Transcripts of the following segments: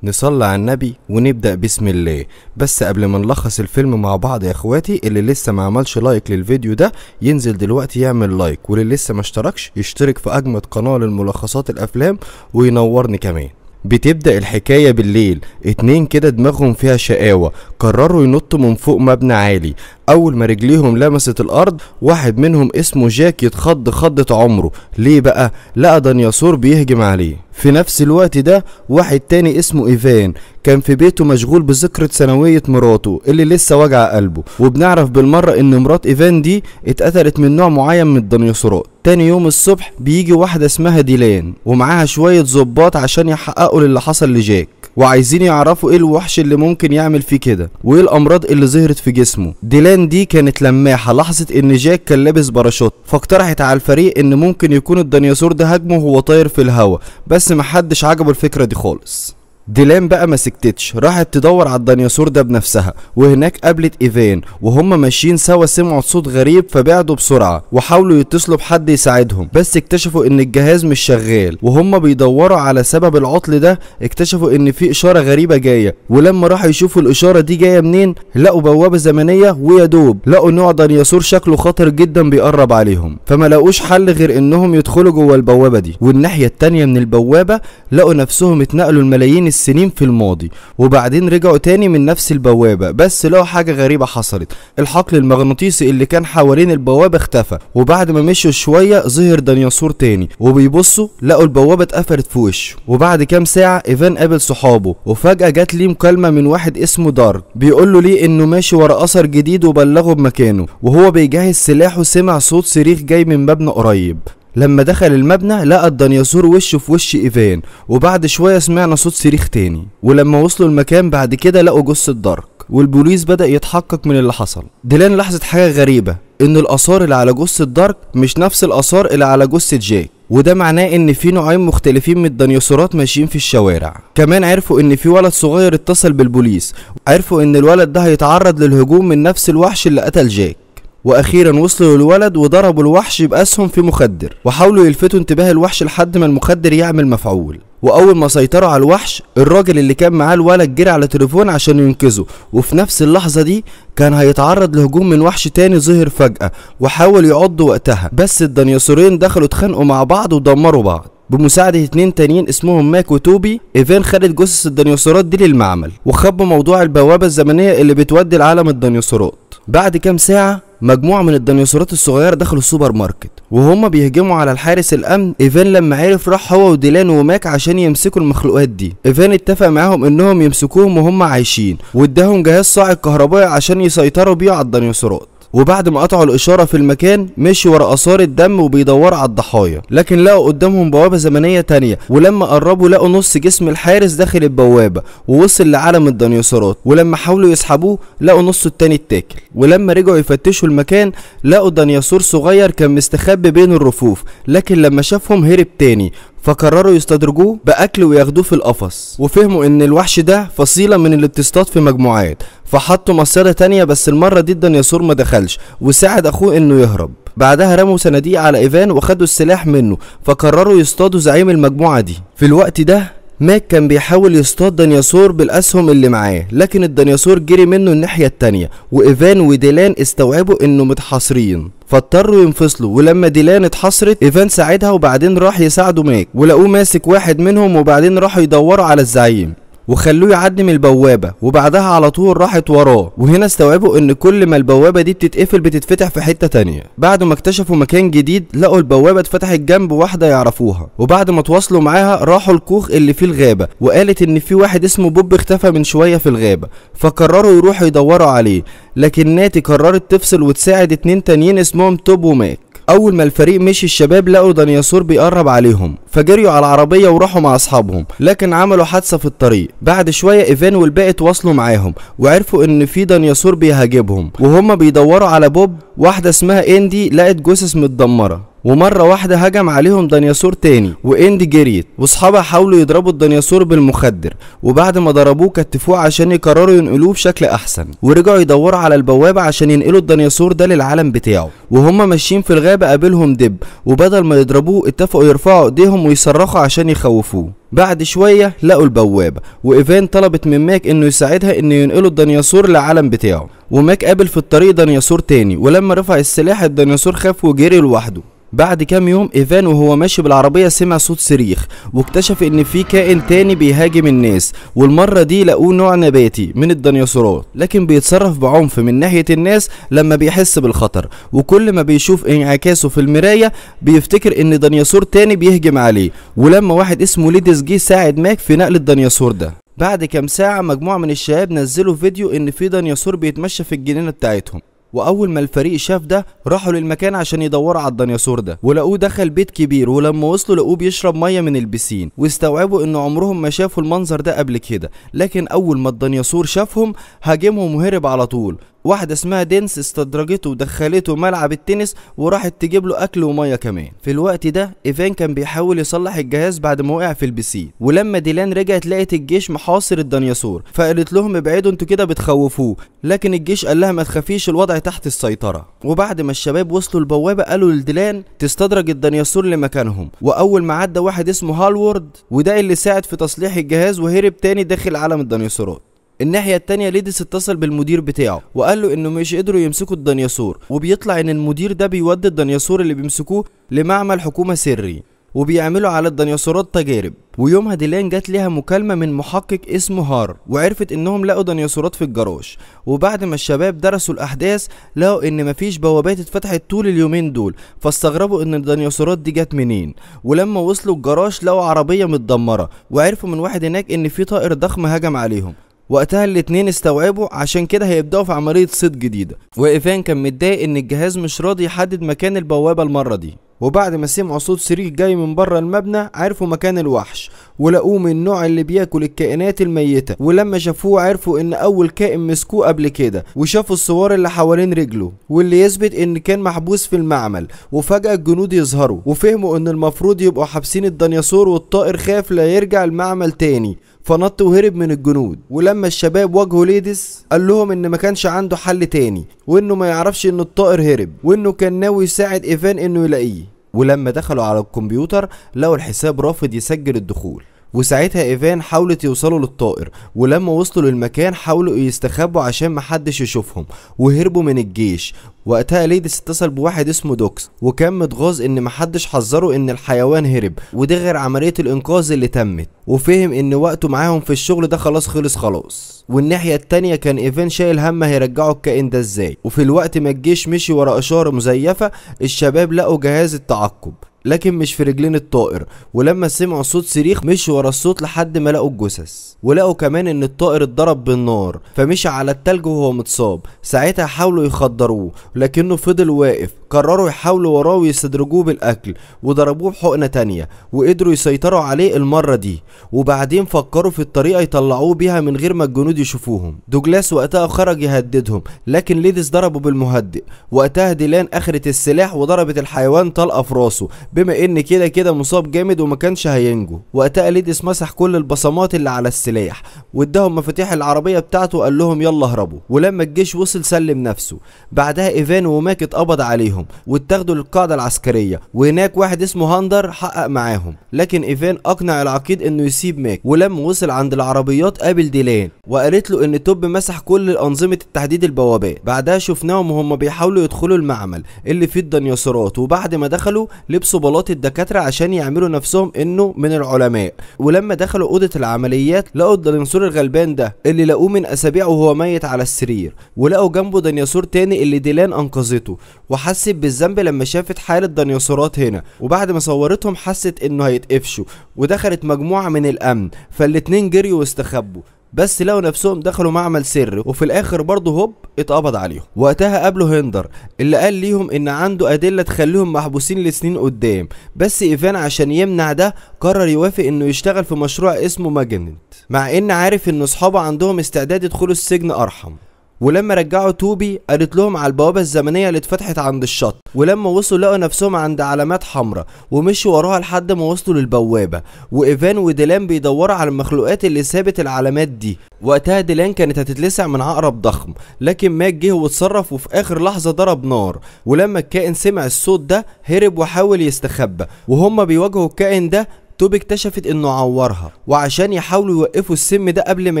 نصلي على النبي ونبدأ بسم الله. بس قبل ما نلخص الفيلم مع بعض يا اخواتي، اللي لسه ما عملش لايك للفيديو ده ينزل دلوقتي يعمل لايك، واللي لسه ما اشتركش يشترك في اجمد قناة للملخصات الافلام وينورني كمان. بتبدأ الحكاية بالليل، اتنين كده دماغهم فيها شقاوة قرروا ينطوا من فوق مبنى عالي. اول ما رجليهم لمست الارض واحد منهم اسمه جاك يتخض خضة عمره. ليه بقى؟ لقى ديناصور بيهجم عليه. في نفس الوقت ده واحد تاني اسمه ايفان كان في بيته مشغول بذكرى ثانوية مراته اللي لسه وجع قلبه، وبنعرف بالمرة ان مرات ايفان دي اتقتلت من نوع معين من الديناصورات. تاني يوم الصبح بيجي واحدة اسمها ديلان ومعاها شوية ظباط عشان يحققوا للي حصل لجاك، وعايزين يعرفوا ايه الوحش اللي ممكن يعمل فيه كده وايه الامراض اللي ظهرت في جسمه. ديلان دي كانت لماحة لاحظت ان جاك كان لابس باراشوت، فاقترحت على الفريق ان ممكن يكون الديناصور ده هاجمه وهو طاير في الهوا، بس محدش عجبه الفكرة دي خالص. ديلان بقى ما سكتتش، راحت تدور على الديناصور ده بنفسها، وهناك قابلت ايفان وهما ماشيين سوا سمعوا صوت غريب فبعدوا بسرعة وحاولوا يتصلوا بحد يساعدهم، بس اكتشفوا ان الجهاز مش شغال. وهما بيدوروا على سبب العطل ده اكتشفوا ان في اشارة غريبة جاية، ولما راحوا يشوفوا الاشارة دي جاية منين لقوا بوابة زمنية، ويا دوب لقوا نوع ديناصور شكله خطر جدا بيقرب عليهم، فما لقوش حل غير انهم يدخلوا جوه البوابة دي. والناحية التانية من البوابة لقوا نفسهم اتنقلوا الملايين السنين في الماضي، وبعدين رجعوا تاني من نفس البوابة، بس لقوا حاجة غريبة حصلت. الحقل المغناطيسي اللي كان حوالين البوابة اختفى، وبعد ما مشوا شوية ظهر ديناصور تاني، وبيبصوا لقوا البوابة اتقفلت في وشه. وبعد كام ساعة ايفان قابل صحابه، وفجأة جات ليه مكالمة من واحد اسمه دارك بيقول له ليه انه ماشي ورا اثر جديد وبلغه بمكانه، وهو بيجهز سلاحه سمع صوت صريخ جاي من مبنى قريب. لما دخل المبنى لقى الديناصور وشه في وش ايفان، وبعد شوية سمعنا صوت صريخ تاني، ولما وصلوا المكان بعد كده لقوا جثة دارك، والبوليس بدأ يتحقق من اللي حصل. ديلان لاحظت حاجة غريبة، ان الاثار اللي على جثة دارك مش نفس الاثار اللي على جثة جاك، وده معناه ان في نوعين مختلفين من الديناصورات ماشيين في الشوارع. كمان عرفوا ان في ولد صغير اتصل بالبوليس، عرفوا ان الولد ده هيتعرض للهجوم من نفس الوحش اللي قتل جاك. واخيرا وصلوا للولد وضربوا الوحش باسهم في مخدر، وحاولوا يلفتوا انتباه الوحش لحد ما المخدر يعمل مفعول. واول ما سيطروا على الوحش الراجل اللي كان معاه الولد جري على تليفون عشان ينقذه، وفي نفس اللحظة دي كان هيتعرض لهجوم من وحش تاني ظهر فجأة وحاول يعضه وقتها، بس الديناصورين دخلوا اتخانقوا مع بعض ودمروا بعض. بمساعدة اتنين تانيين اسمهم ماك وتوبي، ايفان خدت جثث الديناصورات دي للمعمل وخبوا موضوع البوابة الزمنية اللي بتودي لعالم الديناصورات. بعد كام ساعة مجموعة من الديناصورات الصغيرة دخلوا السوبر ماركت وهم بيهجموا على الحارس الامن. ايفان لما عرف راح هو وديلان وماك عشان يمسكوا المخلوقات دي. ايفان اتفق معاهم انهم يمسكوهم وهم عايشين، واداهم جهاز صاعق كهربائي عشان يسيطروا بيه على الديناصورات. وبعد ما قطعوا الاشاره في المكان مشوا ورا اثار الدم وبيدوروا على الضحايا، لكن لقوا قدامهم بوابه زمنيه تانية، ولما قربوا لقوا نص جسم الحارس داخل البوابه ووصل لعالم الديناصورات، ولما حاولوا يسحبوه لقوا نصه التاني اتاكل. ولما رجعوا يفتشوا المكان لقوا ديناصور صغير كان مستخبي بين الرفوف، لكن لما شافهم هرب تاني، فقرروا يستدرجوه باكل وياخدوه في القفص. وفهموا ان الوحش ده فصيله من اللي بتصطاد في مجموعات، فحطوا مصيده تانية، بس المره دي الديناصور ما دخلش وساعد اخوه انه يهرب. بعدها رموا صناديق على ايفان وخدوا السلاح منه، فقرروا يصطادوا زعيم المجموعه دي. في الوقت ده ماك كان بيحاول يصطاد ديناصور بالاسهم اللي معاه، لكن الديناصور جري منه الناحيه التانية، وايفان وديلان استوعبوا انه متحاصرين فاضطروا ينفصلوا. ولما ديلان اتحصرت ايفان ساعدها، وبعدين راح يساعدوا ماك ولقوه ماسك واحد منهم، وبعدين راحوا يدوروا على الزعيم وخلوه يعدي من البوابة، وبعدها على طول راحت وراه. وهنا استوعبوا ان كل ما البوابة دي بتتقفل بتتفتح في حتة تانية. بعد ما اكتشفوا مكان جديد لقوا البوابة اتفتحت جنب واحدة يعرفوها، وبعد ما تواصلوا معاها راحوا الكوخ اللي فيه الغابة، وقالت ان في واحد اسمه بوب اختفى من شوية في الغابة، فقرروا يروحوا يدوروا عليه. لكن ناتي قررت تفصل وتساعد اتنين تانيين اسمهم توب وماك. اول ما الفريق مشي الشباب لقوا ديناصور بيقرب عليهم، فجريوا على العربيه وراحوا مع اصحابهم، لكن عملوا حادثه في الطريق. بعد شويه ايفان والباقي تواصلوا معاهم وعرفوا ان في ديناصور بيهاجمهم، وهم بيدوروا على بوب واحده اسمها اندي لقت جثث متدمره، ومرة واحدة هجم عليهم ديناصور تاني، واندي جريت واصحابها حاولوا يضربوا الديناصور بالمخدر، وبعد ما ضربوه كتفوه عشان يقرروا ينقلوه بشكل احسن، ورجعوا يدوروا على البوابة عشان ينقلوا الديناصور ده للعالم بتاعه. وهم ماشيين في الغابة قابلهم دب، وبدل ما يضربوه اتفقوا يرفعوا ايديهم ويصرخوا عشان يخوفوه. بعد شوية لقوا البوابة، وايفان طلبت من ماك انه يساعدها انه ينقلوا الديناصور للعالم بتاعه، وماك قابل في الطريق ديناصور تاني، ولما رفع السلاح الديناصور خاف وجري لوحده. بعد كام يوم ايفان وهو ماشي بالعربية سمع صوت صريخ، واكتشف ان في كائن تاني بيهاجم الناس، والمرة دي لقوه نوع نباتي من الديناصورات، لكن بيتصرف بعنف من ناحية الناس لما بيحس بالخطر، وكل ما بيشوف انعكاسه في المراية بيفتكر ان ديناصور تاني بيهجم عليه. ولما واحد اسمه ليدس جه ساعد ماك في نقل الديناصور ده. بعد كام ساعة مجموعة من الشباب نزلوا فيديو ان في ديناصور بيتمشى في الجنينة بتاعتهم، واول ما الفريق شاف ده راحوا للمكان عشان يدوروا على الديناصور ده، ولقوه دخل بيت كبير، ولما وصلوا لقوه بيشرب ميه من البسين، واستوعبوا ان عمرهم ما شافوا المنظر ده قبل كده. لكن اول ما الديناصور شافهم هاجمهم وهرب على طول. واحدة اسمها دينس استدرجته ودخلته ملعب التنس وراحت تجيب له اكل وميه كمان. في الوقت ده ايفان كان بيحاول يصلح الجهاز بعد ما وقع في البسين، ولما ديلان رجعت لقت الجيش محاصر الديناصور، فقالت لهم ابعدوا انتوا كده بتخوفوه، لكن الجيش قال لها ما تخافيش الوضع تحت السيطرة. وبعد ما الشباب وصلوا البوابة قالوا لديلان تستدرج الديناصور لمكانهم، واول ما عدى واحد اسمه هالورد وده اللي ساعد في تصليح الجهاز وهرب تاني داخل عالم الديناصورات. الناحية التانية ليدس اتصل بالمدير بتاعه وقال له انه مش قدروا يمسكوا الديناصور، وبيطلع ان المدير ده بيودي الديناصور اللي بيمسكوه لمعمل حكومة سري وبيعملوا على الديناصورات تجارب. ويومها ديلان جات ليها مكالمة من محقق اسمه هار، وعرفت انهم لقوا ديناصورات في الجراج. وبعد ما الشباب درسوا الاحداث لقوا ان مفيش بوابات اتفتحت طول اليومين دول، فاستغربوا ان الديناصورات دي جت منين. ولما وصلوا الجراج لقوا عربية متدمرة، وعرفوا من واحد هناك ان في طائر ضخم هجم عليهم. وقتها الاتنين استوعبوا عشان كده هيبدأوا في عملية صيد جديدة، وايفان كان متضايق ان الجهاز مش راضي يحدد مكان البوابة المرة دي. وبعد ما سمعوا صوت صريخ جاي من بره المبنى عرفوا مكان الوحش، ولقوه من النوع اللي بياكل الكائنات الميتة. ولما شافوه عرفوا ان اول كائن مسكوه قبل كده، وشافوا الصور اللي حوالين رجله واللي يثبت ان كان محبوس في المعمل. وفجأة الجنود يظهروا وفهموا ان المفروض يبقوا حابسين الديناصور، والطائر خاف لا يرجع المعمل تاني فنط وهرب من الجنود. ولما الشباب واجهوا ليدس قال لهم ان ما كانش عنده حل تاني، وانه ما يعرفش ان الطائر هرب، وانه كان ناوي يساعد ايفان انه يلاقيه. ولما دخلوا على الكمبيوتر لقوا الحساب رافض يسجل الدخول، وساعتها ايفان حاولت يوصلوا للطائر. ولما وصلوا للمكان حاولوا يستخبوا عشان محدش يشوفهم وهربوا من الجيش. وقتها ليدس اتصل بواحد اسمه دوكس، وكان متغاظ ان محدش حذره ان الحيوان هرب، وده غير عملية الانقاذ اللي تمت، وفهم ان وقته معاهم في الشغل ده خلاص خلص. والناحية التانية كان ايفان شايل هم هيرجعوا الكائن ده ازاي. وفي الوقت ما الجيش مشي ورا اشارة مزيفة، الشباب لقوا جهاز التعقب لكن مش في رجلين الطائر. ولما سمعوا صوت صريخ مشوا ورا الصوت لحد ما لقوا الجثث، ولقوا كمان ان الطائر اتضرب بالنار فمشي على التلج وهو متصاب. ساعتها حاولوا يخدروه لكنه فضل واقف. قرروا يحاولوا وراه ويستدرجوه بالاكل، وضربوه بحقنة تانية وقدروا يسيطروا عليه المرة دي. وبعدين فكروا في الطريقة يطلعوه بيها من غير ما الجنود يشوفوهم. دوجلاس وقتها خرج يهددهم لكن ليدس ضربه بالمهدئ. وقتها ديلان اخرت السلاح وضربت الحيوان طلقة في راسه، بما ان كده مصاب جامد وما كانش هينجو. وقتها ليدس مسح كل البصمات اللي على السلاح واداهم مفاتيح العربية بتاعته وقال لهم يلا اهربوا. ولما الجيش وصل سلم نفسه. بعدها ايفان وماك اتقبض عليهم واتاخدوا للقاعدة العسكرية، وهناك واحد اسمه هاندر حقق معاهم، لكن ايفان اقنع العقيد انه يسيب ماك. ولما وصل عند العربيات قابل ديلان وقالت له ان توب مسح كل انظمة التحديد البوابات. بعدها شفناهم وهم بيحاولوا يدخلوا المعمل اللي فيه الديناصورات، وبعد ما دخلوا لبسوا بلاط الدكاترة عشان يعملوا نفسهم انه من العلماء. ولما دخلوا اوضة العمليات لقوا الديناصور الغلبان ده اللي لقوه من اسابيع وهو ميت على السرير، ولقوا جنبه ديناصور تاني اللي ديلان انقذته، وحست بالذنب لما شافت حالة ديناصورات هنا. وبعد ما صورتهم حست انه هيتقفشوا، ودخلت مجموعة من الامن فالاتنين جريوا واستخبوا، بس لقوا نفسهم دخلوا معمل سري، وفي الاخر برضه هوب اتقبض عليهم. وقتها قابلوا هندر اللي قال ليهم ان عنده ادله تخليهم محبوسين لسنين قدام، بس ايفان عشان يمنع ده قرر يوافق انه يشتغل في مشروع اسمه ماجنت، مع ان عارف ان اصحابه عندهم استعداد يدخلوا السجن ارحم. ولما رجعوا توبي قالت لهم على البوابة الزمنية اللي اتفتحت عند الشط، ولما وصلوا لقوا نفسهم عند علامات حمراء ومشوا وراها لحد ما وصلوا للبوابة، وايفان وديلان بيدوروا على المخلوقات اللي سابت العلامات دي. وقتها ديلان كانت هتتلسع من عقرب ضخم، لكن ماك جه واتصرف وفي اخر لحظة ضرب نار، ولما الكائن سمع الصوت ده هرب وحاول يستخبى. وهما بيواجهوا الكائن ده توبي اكتشفت انه عورها، وعشان يحاولوا يوقفوا السم ده قبل ما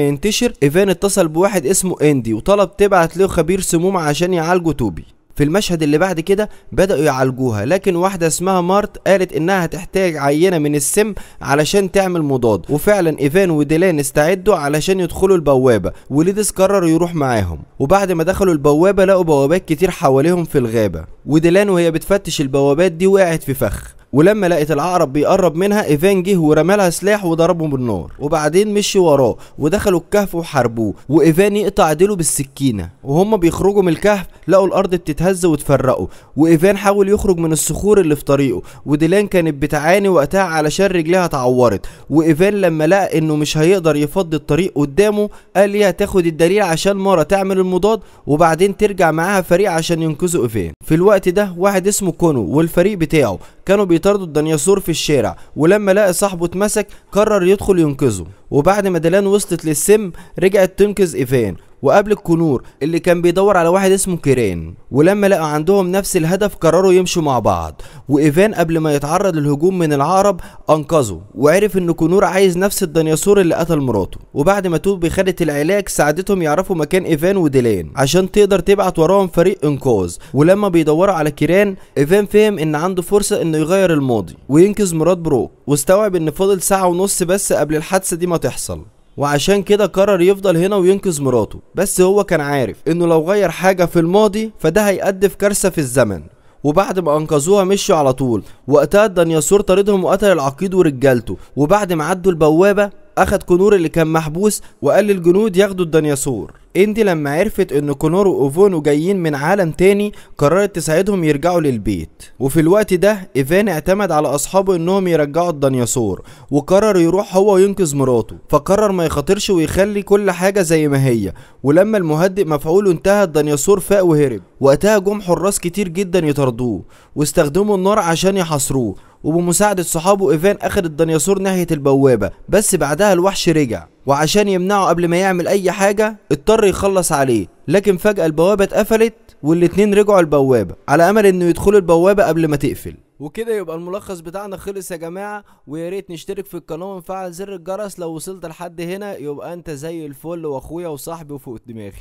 ينتشر ايفان اتصل بواحد اسمه اندي وطلب تبعت له خبير سموم عشان يعالجوا توبي. في المشهد اللي بعد كده بدأوا يعالجوها، لكن واحدة اسمها مارت قالت انها هتحتاج عينة من السم علشان تعمل مضاد، وفعلا ايفان وديلان استعدوا علشان يدخلوا البوابة، وليدس قرر يروح معاهم. وبعد ما دخلوا البوابة لقوا بوابات كتير حواليهم في الغابة، وديلان وهي بتفتش البوابات دي وقعت في فخ، ولما لقت العقرب بيقرب منها ايفان جه ورمالها سلاح وضربه بالنار، وبعدين مشوا وراه ودخلوا الكهف وحاربوه، وايفان يقطع ديله بالسكينه. وهم بيخرجوا من الكهف لقوا الارض بتتهز وتفرقوا، وايفان حاول يخرج من الصخور اللي في طريقه، وديلان كانت بتعاني وقتها علشان رجليها اتعورت. وايفان لما لقى انه مش هيقدر يفضي الطريق قدامه قال ليها تاخد الدليل عشان مارا تعمل المضاد وبعدين ترجع معاها فريق عشان ينقذوا ايفان. في الوقت ده واحد اسمه كونو والفريق بتاعه كانوا بيطاردوا الديناصور في الشارع، ولما لقى صاحبه اتمسك قرر يدخل ينقذه. وبعد ما ديلان وصلت للسم رجعت تنقذ ايفان، وقابلت كونور اللي كان بيدور على واحد اسمه كيران، ولما لقوا عندهم نفس الهدف قرروا يمشوا مع بعض. وايفان قبل ما يتعرض للهجوم من العقرب انقذه، وعرف ان كونور عايز نفس الديناصور اللي قتل مراته. وبعد ما توبي خدت العلاج ساعدتهم يعرفوا مكان ايفان وديلان عشان تقدر تبعت وراهم فريق انقاذ. ولما بيدوروا على كيران ايفان فهم ان عنده فرصة انه يغير الماضي وينقذ مرات بروك، واستوعب ان فاضل ساعة ونص بس قبل الحادثة دي ما تحصل، وعشان كده قرر يفضل هنا وينقذ مراته. بس هو كان عارف انه لو غير حاجة في الماضي فده هيؤدي في كارثة في الزمن. وبعد ما انقذوها مشوا على طول، وقتها الديناصور طاردهم وقتل العقيد ورجالته. وبعد ما عدوا البوابة اخد كونور اللي كان محبوس وقال للجنود ياخدوا الديناصور. اندي لما عرفت ان كونور واوفونو جايين من عالم تاني قررت تساعدهم يرجعوا للبيت. وفي الوقت ده ايفان اعتمد على اصحابه انهم يرجعوا الديناصور، وقرر يروح هو وينقذ مراته، فقرر ما يخاطرش ويخلي كل حاجة زي ما هي. ولما المهدئ مفعوله انتهى الديناصور فاق وهرب. وقتها جم حراس كتير جدا يطاردوه واستخدموا النار عشان يحاصروه، وبمساعدة صحابه ايفان اخد الديناصور ناحية البوابة. بس بعدها الوحش رجع، وعشان يمنعه قبل ما يعمل اي حاجة اضطر يخلص عليه، لكن فجأة البوابة اتقفلت والاتنين رجعوا البوابة على امل انه يدخلوا البوابة قبل ما تقفل. وكده يبقى الملخص بتاعنا خلص يا جماعة، ويا ريت نشترك في القناة ونفعل زر الجرس. لو وصلت لحد هنا يبقى انت زي الفل واخويا وصاحبي وفوق دماغي.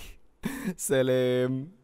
سلام.